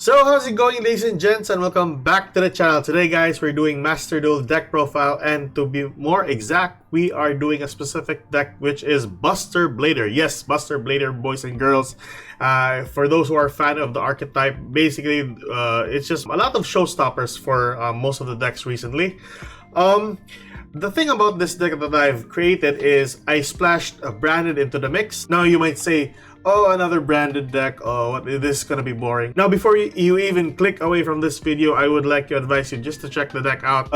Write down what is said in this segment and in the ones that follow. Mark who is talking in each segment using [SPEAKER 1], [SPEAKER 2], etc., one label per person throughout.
[SPEAKER 1] So how's it going, ladies and gents, and welcome back to the channel. Today guys, we're doing Master Duel deck profile, and to be more exact, we are doing a specific deck which is Buster Blader. Yes, Buster Blader, boys and girls. For those who are a fan of the archetype, basically it's just a lot of showstoppers for most of the decks recently. The thing about this deck that I've created is I splashed a branded into the mix. Now you might say, oh, another branded deck, oh, this is gonna be boring. Now before you even click away from this video, I would like to advise you just to check the deck out.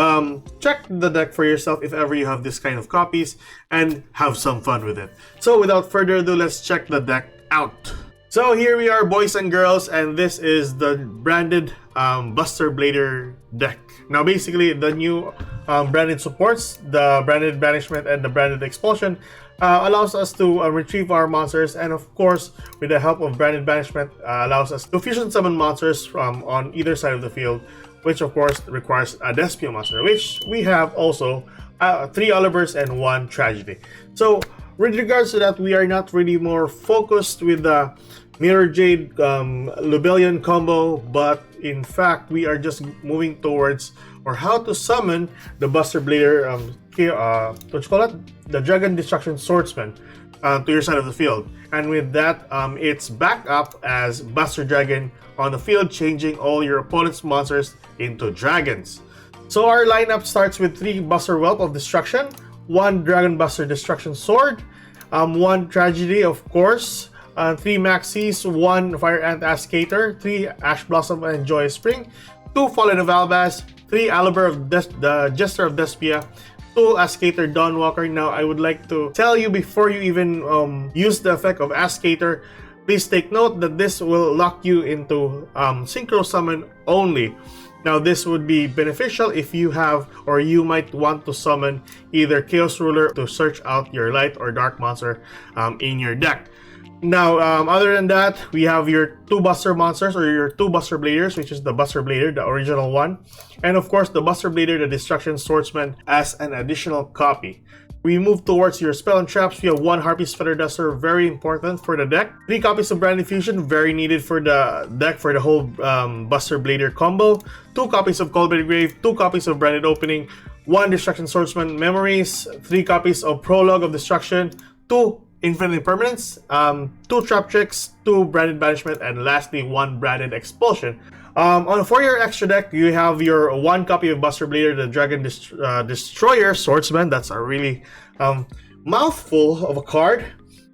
[SPEAKER 1] Check the deck for yourself if ever you have this kind of copies, and have some fun with it. So without further ado, let's check the deck out. So here we are, boys and girls, and this is the branded Buster Blader deck. Now basically the new branded supports, the branded banishment and the branded expulsion, allows us to retrieve our monsters, and of course with the help of branded banishment allows us to fusion summon monsters from on either side of the field, which of course requires a Despia monster, which we have also 3 Olivers and 1 Tragedy. So with regards to that, we are not really more focused with the Mirror Jade Lubellion combo, but in fact we are just moving towards or how to summon the Buster Blader what you call it? The Dragon Destruction Swordsman to your side of the field. And with that, it's back up as Buster Dragon on the field, changing all your opponent's monsters into dragons. So our lineup starts with 3 Buster Whelp of Destruction, 1 Dragon Buster Destruction Sword, 1 Tragedy of course, 3 Maxis, 1 Fire Ant Ascator, 3 Ash Blossom and Joyous Spring, 2 Fallen of Albaz, 3 Aliber of the Jester of Despia, 2 Ascator Dawnwalker. Now I would like to tell you before you even use the effect of Ascator, please take note that this will lock you into Synchro Summon only. Now this would be beneficial if you have, or you might want to summon either Chaos Ruler to search out your light or dark monster in your deck. Now, other than that, we have your 2 Buster monsters, or your 2 Buster Bladers, which is the Buster Blader, the original one, and of course the Buster Blader, the Destruction Swordsman, as an additional copy. We move towards your spell and traps. We have 1 Harpy's Feather Duster, very important for the deck. 3 copies of Branded Fusion, very needed for the deck for the whole Buster Blader combo. 2 copies of Cold-Blooded Grave, 2 copies of Branded Opening, 1 Destruction Swordsman Memories, 3 copies of Prologue of Destruction, 2 Infinite Impermanence, 2 Trap Tricks, 2 Branded Banishment, and lastly 1 Branded Expulsion. For your extra deck, you have your 1 copy of Buster Blader, the Dragon Destroyer Swordsman. That's a really mouthful of a card.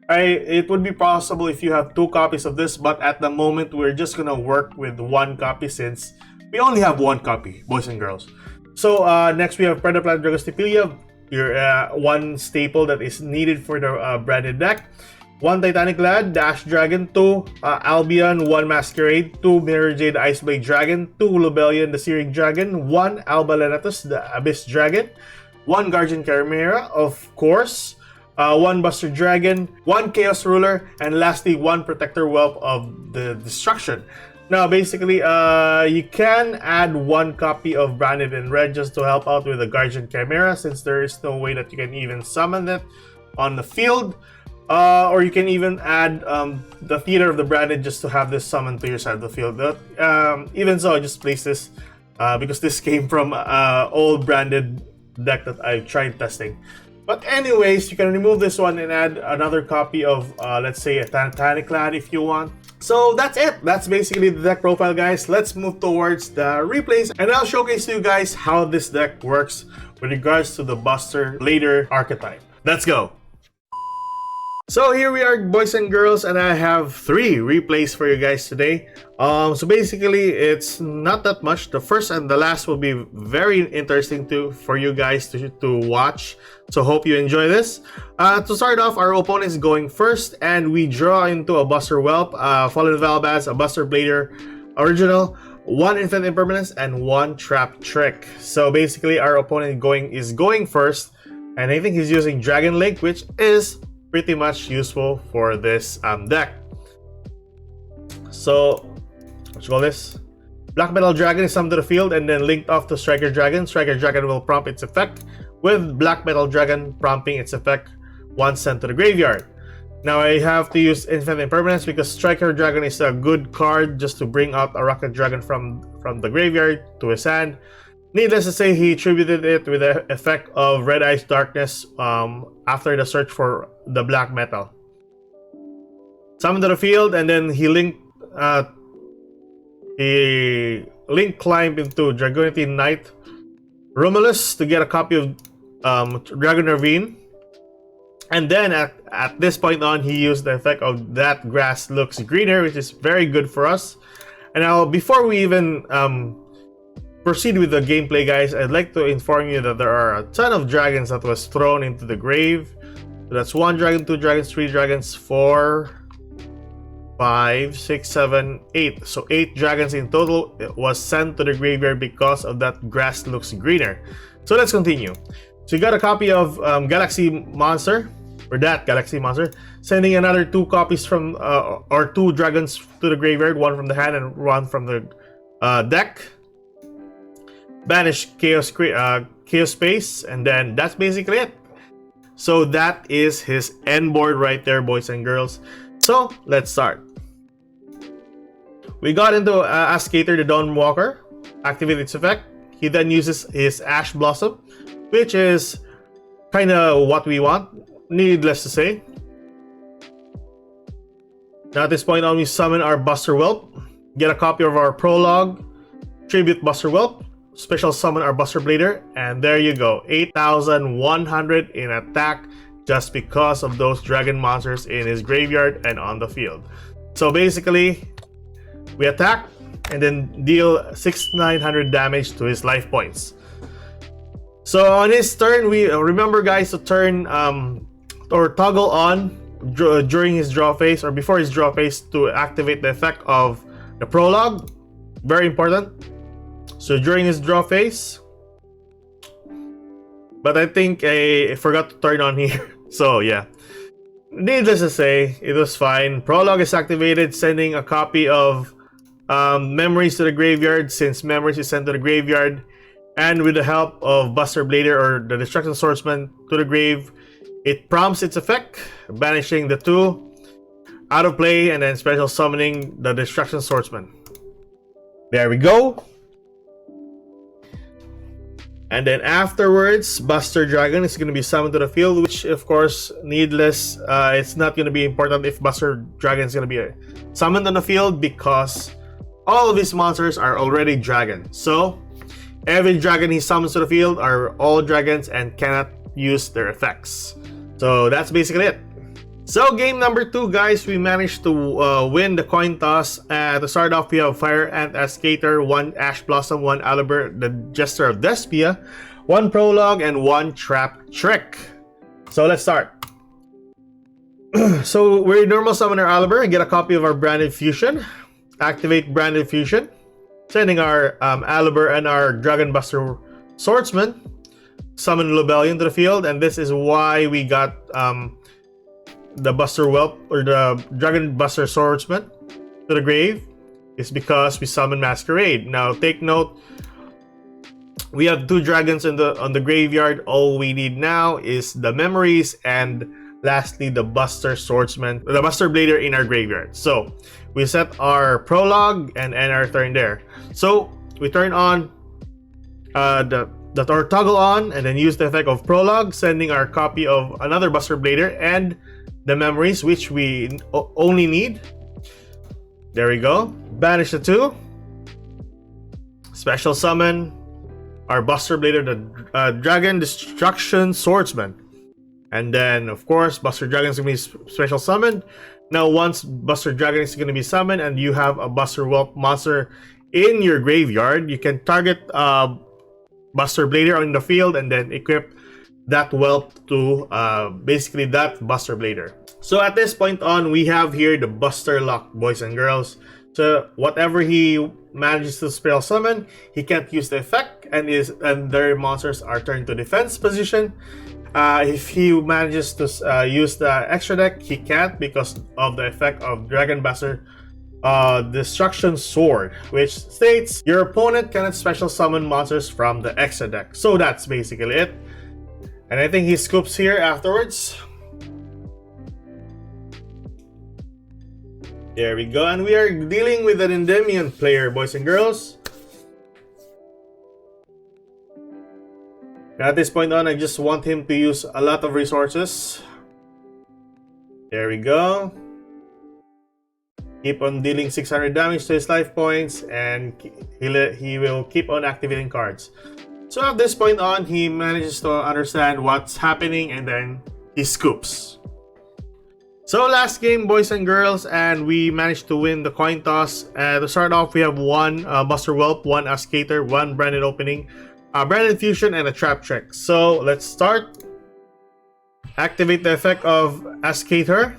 [SPEAKER 1] It would be possible if you have 2 copies of this, but at the moment we're just gonna work with 1 copy since we only have 1 copy, boys and girls. So next we have Predaplant Dragostipelia, your 1 staple that is needed for the branded deck. 1 Titanic Lad, Dash Dragon, 2 Albion, 1 Masquerade, 2 Mirror Jade Ice Blade Dragon, 2 Lubellion the Searing Dragon, 1 Alba Lenatus the Abyss Dragon, 1 Guardian Chimera of course, 1 Buster Dragon, 1 Chaos Ruler, and lastly 1 Protector Whelp of the Destruction. Now basically you can add 1 copy of Branded in Red just to help out with the Guardian Chimera, since there is no way that you can even summon it on the field. Or you can even add the Theater of the Branded just to have this summoned to your side of the field. Even so, I just placed this because this came from old branded deck that I tried testing. But anyways, you can remove this one and add another copy of, let's say, a Titanic Lad if you want. So that's it. That's basically the deck profile, guys. Let's move towards the replays, and I'll showcase to you guys how this deck works with regards to the Buster Blader archetype. Let's go. So here we are, boys and girls, and I have 3 replays for you guys today. So basically, it's not that much. The first and the last will be very interesting for you guys to watch. So hope you enjoy this. To start off, our opponent is going first, and we draw into a Buster Whelp, Fallen of Albaz, a Buster Blader original, 1 Infinite Impermanence, and 1 Trap Trick. So basically, our opponent is going first, and I think he's using Dragon Link, which is pretty much useful for this deck. So, what you call this? Black Metal Dragon is summoned to the field and then linked off to Striker Dragon. Striker Dragon will prompt its effect, with Black Metal Dragon prompting its effect once sent to the graveyard. Now I have to use Infinite Impermanence because Striker Dragon is a good card just to bring out a Rocket Dragon from the graveyard to his hand. Needless to say, he attributed it with the effect of Red Eyes Darkness after the search for the black metal. Summon to the field, and then he climbed into Dragonity Knight Romulus to get a copy of Dragon Ravine. And then at this point on, he used the effect of That Grass Looks Greener, which is very good for us. And now, before we even proceed with the gameplay, guys, I'd like to inform you that there are a ton of dragons that was thrown into the grave. So that's 1 dragon, 2 dragons, 3 dragons, 4, 5, 6, 7, 8. So 8 dragons in total was sent to the graveyard because of That Grass Looks Greener. So let's continue. So you got a copy of Galaxy Monster, or that Galaxy Monster, sending another 2 copies from, or 2 dragons to the graveyard, 1 from the hand and 1 from the deck. Banish Chaos Space, and then that's basically it. So that is his end board right there, boys and girls. So let's start. We got into Ascator the Dawnwalker, activate its effect. He then uses his Ash Blossom, which is kind of what we want, needless to say. Now at this point on, we summon our Buster Whelp, get a copy of our Prologue, tribute Buster Whelp, special summon our Buster Blader, and there you go, 8,100 in attack just because of those dragon monsters in his graveyard and on the field. So basically, we attack and then deal 6,900 damage to his life points. So on his turn, we remember, guys, to turn or toggle on during his draw phase or before his draw phase to activate the effect of the Prologue. Very important. So during his draw phase, but I think I forgot to turn on here. So yeah, needless to say, it was fine. Prologue is activated, sending a copy of Memories to the graveyard, since Memories is sent to the graveyard. And with the help of Buster Blader or the Destruction Swordsman to the grave, it prompts its effect, banishing the 2 out of play and then special summoning the Destruction Swordsman. There we go. And then afterwards, Buster Dragon is going to be summoned to the field, which of course, needless, it's not going to be important if Buster Dragon is going to be summoned on the field because all of his monsters are already dragon. So every dragon he summons to the field are all dragons and cannot use their effects. So that's basically it. So game number 2, guys, we managed to win the coin toss. To start off, we have Fire Ant Ascator, 1 Ash Blossom, 1 Alibert, the Jester of Despia, 1 Prologue, and 1 Trap Trick. So let's start. So we normal summon our Alibert and get a copy of our Branded Fusion. Activate Branded Fusion, sending our Alibert and our Dragon Buster Swordsman. Summon Lobelion to the field, and this is why we got the Buster Whelp or the Dragon Buster Swordsman to the grave, is because we summon Masquerade. Now take note, we have 2 dragons on the graveyard. All we need now is the Memories and lastly the Buster Swordsman, the Buster Blader in our graveyard. So we set our Prologue and end our turn there. So we turn on or toggle on and then use the effect of Prologue, sending our copy of another Buster Blader and the Memories, which we only need. There we go. Banish the 2. Special summon our Buster Blader, the Dragon Destruction Swordsman. And then, of course, Buster Dragon is going to be special summoned. Now, once Buster Dragon is going to be summoned and you have a Buster Whelp monster in your graveyard, you can target Buster Blader on the field and then equip that Whelp to basically that Buster Blader. So at this point on, we have here the Buster Lock, boys and girls. So whatever he manages to spell summon, he can't use the effect, and their monsters are turned to defense position. If he manages to use the extra deck, he can't because of the effect of Dragon Buster Destruction Sword, which states your opponent cannot special summon monsters from the extra deck. So that's basically it. And I think he scoops here afterwards. There we go, and we are dealing with an Endymion player, boys and girls. At this point on, I just want him to use a lot of resources. There we go. Keep on dealing 600 damage to his life points, and he will keep on activating cards. So at this point on, he manages to understand what's happening, and then he scoops. So last game, boys and girls, and we managed to win the coin toss. To start off, we have one Buster Whelp, one Ascator, one Branded Opening, Branded Fusion, and a Trap Check. So let's start. Activate the effect of Ascator.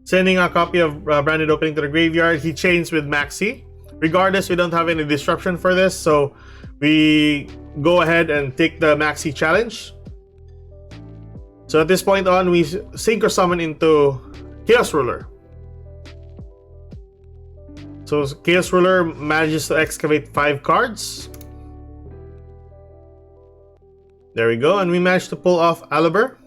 [SPEAKER 1] Sending a copy of Branded Opening to the graveyard. He chains with Maxi. Regardless, we don't have any disruption for this, so we go ahead and take the Maxi challenge. So at this point on, we Synchro Summon into Chaos Ruler. So Chaos Ruler manages to excavate 5 cards. There we go, and we managed to pull off Aliber,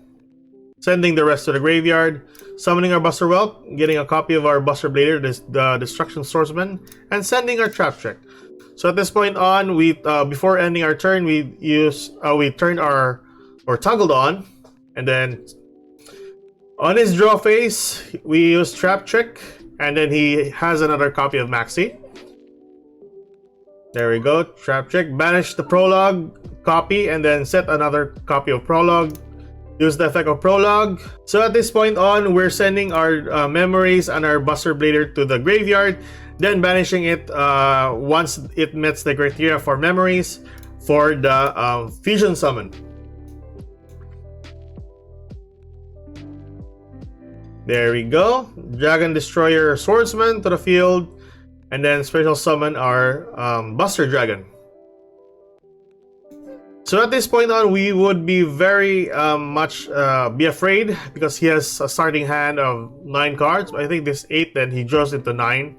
[SPEAKER 1] sending the rest to the graveyard, summoning our Buster Whelp, getting a copy of our Buster Blader, the Destruction Swordsman, and sending our Trap Check. So at this point on, we before ending our turn, we turned our Toggled on, and then on his draw phase, we use Trap Check, and then he has another copy of Maxi. There we go, Trap Check, banish the Prologue copy, and then set another copy of Prologue. Use the effect of Prologue. So at this point on, we're sending our Memories and our Buster Blader to the graveyard, then banishing it once it meets the criteria for Memories for the Fusion Summon. There we go. Dragon Destroyer Swordsman to the field, and then special summon our Buster Dragon. So at this point on, we would be very much be afraid because he has a starting hand of 9 cards. I think this 8, then he draws into 9.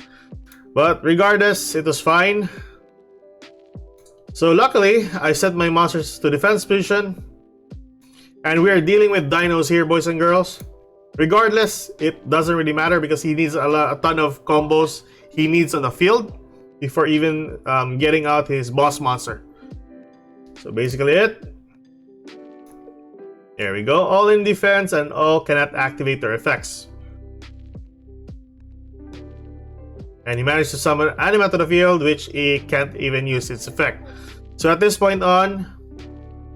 [SPEAKER 1] But regardless, it was fine. So luckily, I set my monsters to defense position. And we are dealing with dinos here, boys and girls. Regardless, it doesn't really matter because he needs a ton of combos he needs on the field before even getting out his boss monster. So basically it. There we go. All in defense and all cannot activate their effects. And he managed to summon Anima to the field, which he can't even use its effect. So at this point on,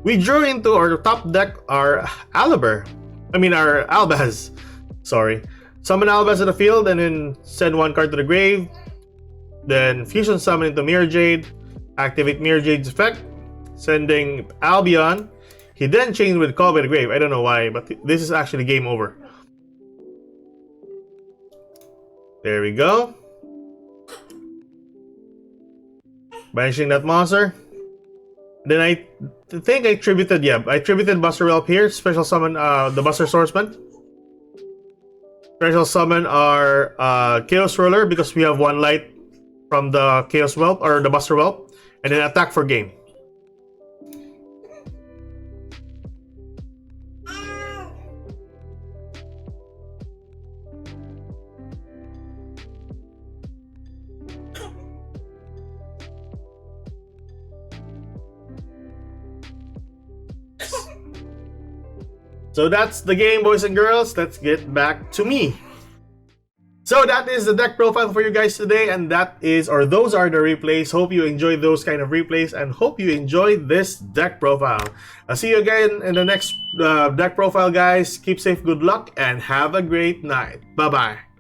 [SPEAKER 1] we drew into our top deck our Aliber. Our Albaz. Sorry. Summon Albaz to the field and then send 1 card to the grave. Then Fusion Summon into Mirror Jade. Activate Mirror Jade's effect, sending Albion. He then chained with Call by the Grave. I don't know why, but this is actually game over. There we go. Banishing that monster. Then I think I tributed Buster Whelp here. Special summon the Buster Swordsman. Special summon our Chaos Ruler because we have 1 light from the Chaos Whelp or the Buster Whelp. And then attack for game. So that's the game, boys and girls. Let's get back to me. So that is the deck profile for you guys today, and those are the replays. Hope you enjoyed those kind of replays and hope you enjoyed this deck profile. I'll see you again in the next deck profile, guys. Keep safe, good luck, and have a great night. Bye-bye.